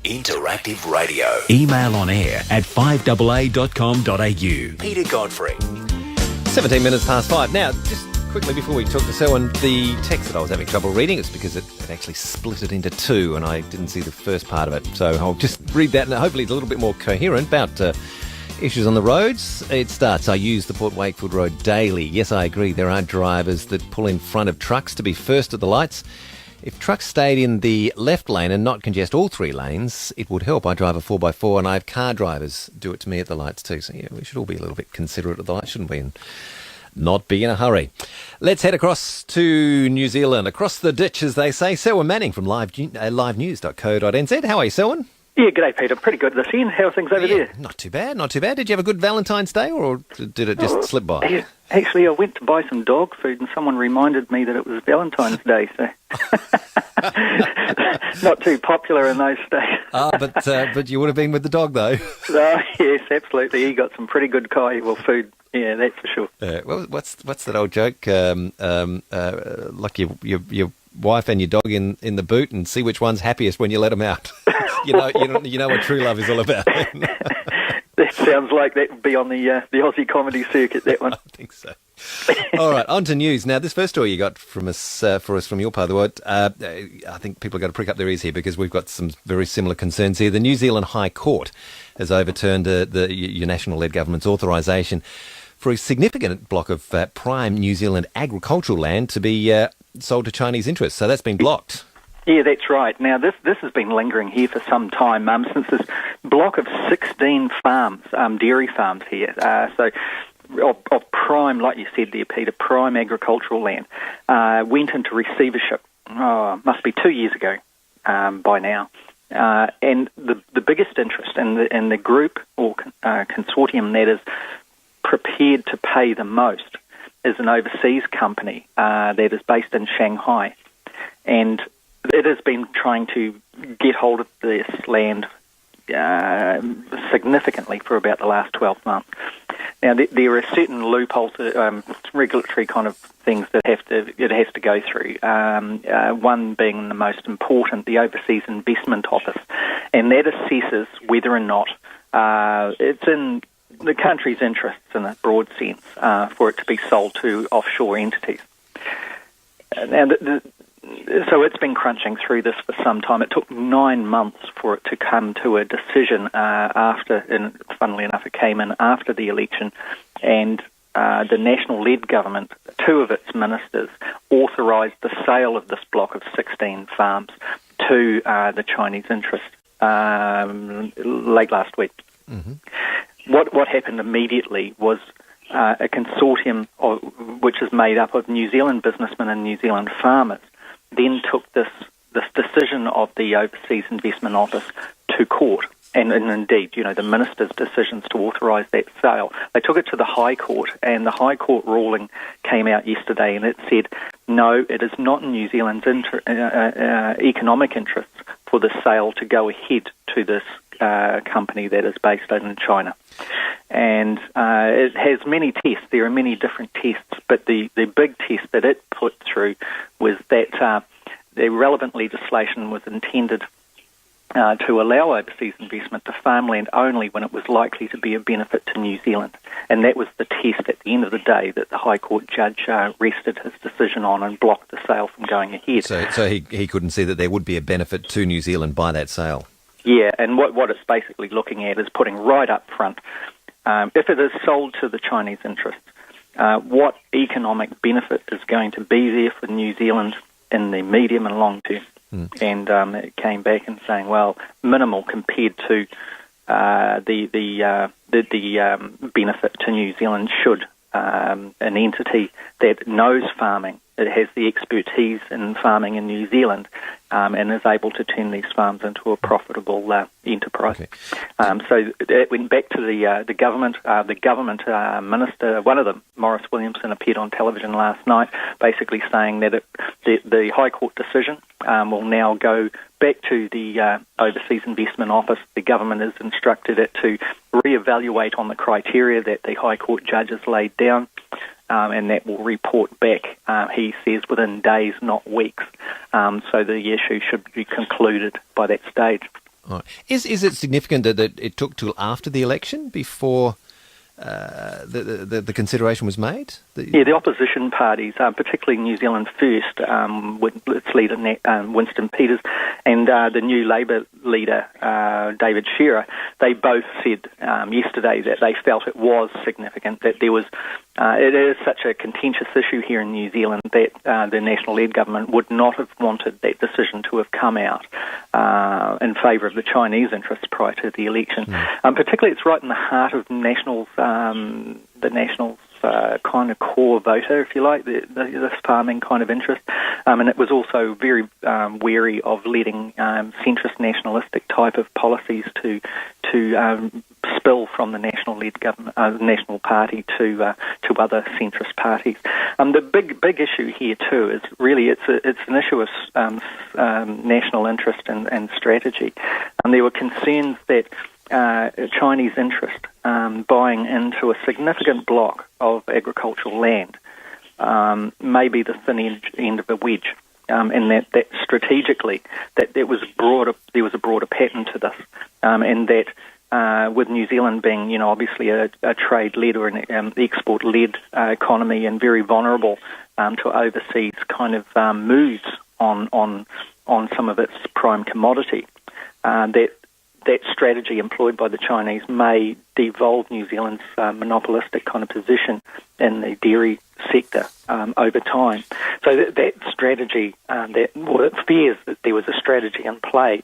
Interactive radio. Email on air at 5AA.com.au. Peter Godfrey. 17 minutes past 5. Now, just quickly before we talk to Selwyn, the text that I was having trouble reading is because it actually split it into two and I didn't see the first part of it. So I'll just read that and hopefully it's a little bit more coherent about issues on the roads. It starts, I use the Port Wakefield Road daily. Yes, I agree, there are drivers that pull in front of trucks to be first at the lights. If trucks stayed in the left lane and not congest all three lanes, it would help. I drive a 4x4 and I have car drivers do it to me at the lights too. So yeah, we should all be a little bit considerate of the lights, shouldn't we? And not be in a hurry. Let's head across to New Zealand, across the ditch, as they say. Selwyn Manning from LiveNews.co.nz. How are you, Selwyn? Yeah, g'day, Peter. Pretty good this end. How are things over there? Not too bad, not too bad. Did you have a good Valentine's Day, or did it just slip by? Yeah, actually, I went to buy some dog food, and someone reminded me that it was Valentine's Day, so... Not too popular in those days. But you would have been with the dog, though. Yes, absolutely. He got some pretty good food. Yeah, that's for sure. Well, what's that old joke? Like your wife and your dog in the boot, and see which one's happiest when you let them out. you know what true love is all about. That sounds like that would be on the Aussie comedy circuit, that one. I think so. All right, on to news. Now, this first story you got from us, for us from your part of the world, I think people have got to prick up their ears here because we've got some very similar concerns here. The New Zealand High Court has overturned your national-led government's authorisation for a significant block of prime New Zealand agricultural land to be sold to Chinese interests. So that's been blocked. Yeah, that's right. Now, this has been lingering here for some time, since this block of 16 farms, dairy farms here, of prime, like you said there, Peter, prime agricultural land, went into receivership, must be 2 years ago by now. And the biggest interest in the group or consortium that is prepared to pay the most is an overseas company that is based in Shanghai. And it has been trying to get hold of this land significantly for about the last 12 months. Now, there are certain loopholes, regulatory kind of things that it has to go through, one being the most important, the Overseas Investment Office, and that assesses whether or not it's in the country's interests in a broad sense for it to be sold to offshore entities. Now, so it's been crunching through this for some time. It took 9 months for it to come to a decision and funnily enough, it came in after the election, and the national-led government, 2 of its ministers, authorised the sale of this block of 16 farms to the Chinese interest late last week. Mm-hmm. What happened immediately was a consortium which is made up of New Zealand businessmen and New Zealand farmers then took this decision of the Overseas Investment Office to court. And indeed, the minister's decisions to authorise that sale. They took it to the High Court, and the High Court ruling came out yesterday, and it said, no, it is not in New Zealand's economic interests for the sale to go ahead to this company that is based in China. And it has many tests. There are many different tests, but the big test that it put through was that the relevant legislation was intended to allow overseas investment to farmland only when it was likely to be a benefit to New Zealand. And that was the test at the end of the day that the High Court judge rested his decision on and blocked the sale from going ahead. So he couldn't see that there would be a benefit to New Zealand by that sale? Yeah, and what it's basically looking at is putting right up front, if it is sold to the Chinese interests, what economic benefit is going to be there for New Zealand in the medium and long term. And it came back and saying, well, minimal compared to the benefit to New Zealand should an entity that knows farming, it has the expertise in farming in New Zealand, and is able to turn these farms into a profitable enterprise. Okay. So it went back to the government. The government minister, one of them, Maurice Williamson, appeared on television last night, basically saying that the High Court decision will now go back to the Overseas Investment Office. The government has instructed it to reevaluate on the criteria that the High Court judges laid down, and that will report back, he says, within days, not weeks. So the issue should be concluded by that stage. All right. Is it significant that it took till after the election before the consideration was made? Yeah, the opposition parties, particularly New Zealand First, with its leader Winston Peters, and the new Labour leader David Shearer, they both said yesterday that they felt it was significant, that there was it is such a contentious issue here in New Zealand that the National-led government would not have wanted that decision to have come out in favour of the Chinese interests prior to the election. Particularly, it's right in the heart of the Nationals' kind of core voter, if you like, this farming kind of interest. And it was also very wary of letting centrist nationalistic type of policies to spill from the national-led government, National Party to other centrist parties. The big issue here too is really it's an issue of national interest and strategy. And there were concerns that Chinese interest buying into a significant block of agricultural land may be the thin end of a wedge, and that strategically that there was a broader pattern to this, and that with New Zealand being obviously a trade-led or an export-led economy and very vulnerable to overseas kind of moves on some of its prime commodity, that strategy employed by the Chinese may devolve New Zealand's monopolistic kind of position in the dairy sector over time. So that strategy, fears that there was a strategy in play,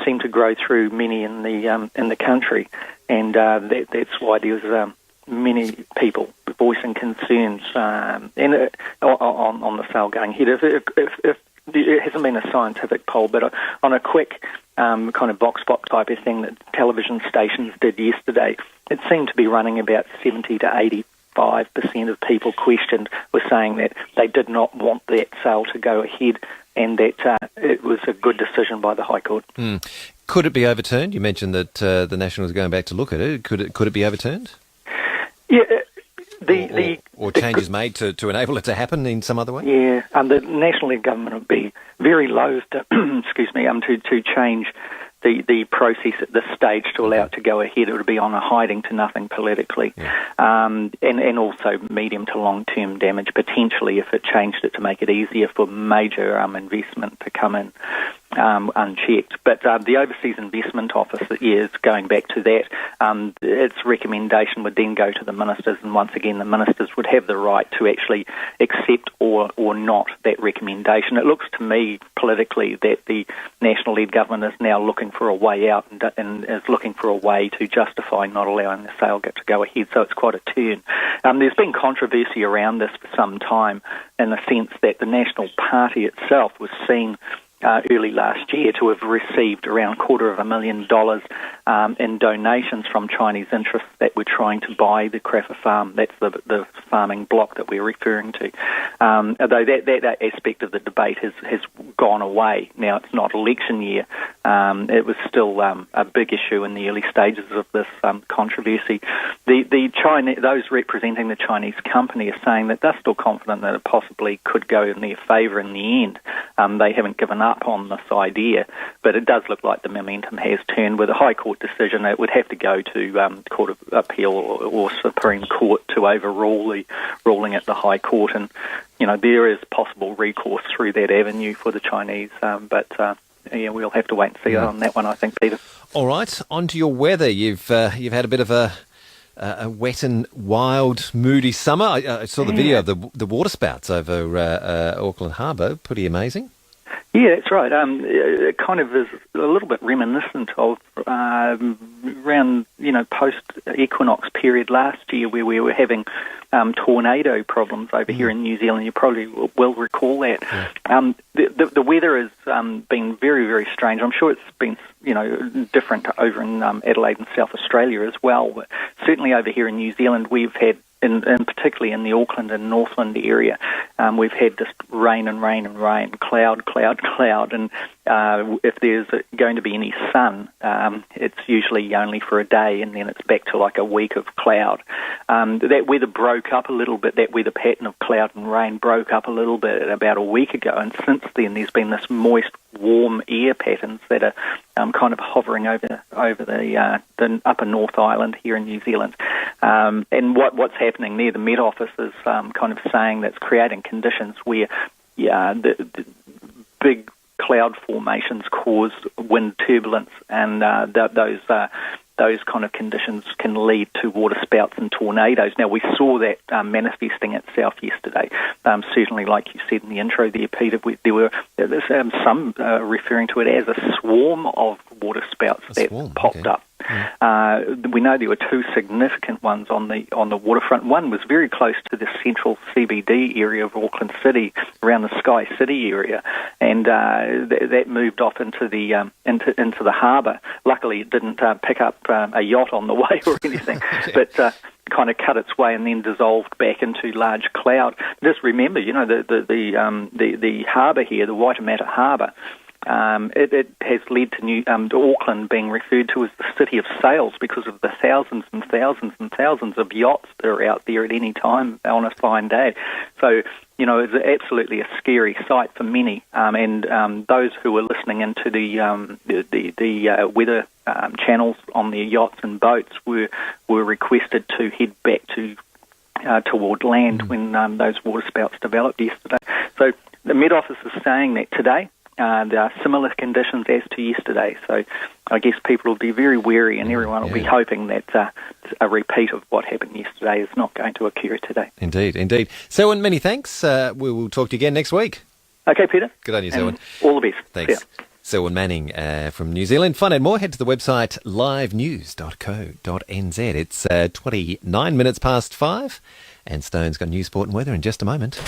seemed to grow through many in the country, and that's why there was many people voicing concerns on the sale going ahead. If it hasn't been a scientific poll, but on a quick kind of vox pop type of thing that television stations did yesterday, it seemed to be running about 70 to 85% of people questioned were saying that they did not want that sale to go ahead, and that it was a good decision by the High Court. Could it be overturned? You mentioned that the Nationals are going back to look at it. Could it be overturned? Yeah. Or changes made to enable it to happen in some other way? Yeah, the national-led government would be very loath to, to change the process at this stage to allow it to go ahead. It would be on a hiding to nothing politically, and also medium to long-term damage potentially if it changed it to make it easier for major investment to come in unchecked. But the Overseas Investment Office is going back to that. Its recommendation would then go to the ministers, and once again the ministers would have the right to actually accept or not that recommendation. It looks to me politically that the national-led government is now looking for a way out and is looking for a way to justify not allowing the sale to go ahead. So it's quite a turn. There's been controversy around this for some time in the sense that the National Party itself was seen early last year to have received around $250,000 in donations from Chinese interests that were trying to buy the Crafar Farm. That's the farming block that we're referring to. Although that aspect of the debate has gone away. Now it's not election year. It was still a big issue in the early stages of this controversy. Those representing the Chinese company are saying that they're still confident that it possibly could go in their favour in the end. They haven't given up on this idea, but it does look like the momentum has turned. With a High Court decision, it would have to go to Court of Appeal or Supreme Court to overrule the ruling at the High Court, and there is possible recourse through that avenue for the Chinese, but we'll have to wait and see on that one, I think, Peter. All right, on to your weather. You've had a bit of a wet and wild, moody summer. I saw the video of the waterspouts over Auckland Harbour. Pretty amazing. Yeah, that's right. It kind of is a little bit reminiscent of around, post-equinox period last year where we were having tornado problems over here in New Zealand. You probably will recall that. Yeah. The weather has been very, very strange. I'm sure it's been, different over in Adelaide and South Australia as well. But certainly over here in New Zealand, we've had, and particularly in the Auckland and Northland area, we've had just rain and rain and rain, cloud, and if there's going to be any sun, it's usually only for a day, and then it's back to like a week of cloud. That weather broke up a little bit, that weather pattern of cloud and rain broke up a little bit about a week ago, and since then there's been this moist, warm air patterns that are kind of hovering over the upper North Island here in New Zealand. And what's happening there, the Met Office is kind of saying that's creating conditions where the big cloud formations cause wind turbulence, and those kind of conditions can lead to waterspouts and tornadoes. Now, we saw that manifesting itself yesterday. Certainly, like you said in the intro there, Peter, there were some referring to it as a swarm of waterspouts that popped up. We know there were two significant ones on the waterfront. One was very close to the central CBD area of Auckland City, around the Sky City area, and that moved off into the harbour. Luckily, it didn't pick up a yacht on the way or anything, but kind of cut its way and then dissolved back into large cloud. Just remember, the harbour here, the Waitemata Harbour. It has led to Auckland being referred to as the city of sails because of the thousands and thousands and thousands of yachts that are out there at any time on a fine day. So, it's absolutely a scary sight for many. And those who are listening into the weather channels on their yachts and boats were requested to head back toward land when those waterspouts developed yesterday. So the Met Office is saying that today there are similar conditions as to yesterday, so I guess people will be very wary, and everyone will be hoping that a repeat of what happened yesterday is not going to occur today. Indeed. Selwyn, many thanks. We will talk to you again next week. Okay, Peter. Good on you, Selwyn. All the best. Thanks. Yeah. Selwyn Manning from New Zealand. Find out more, head to the website LiveNews.co.nz. It's 29 minutes past 5, and Stone's got news, sport and weather in just a moment.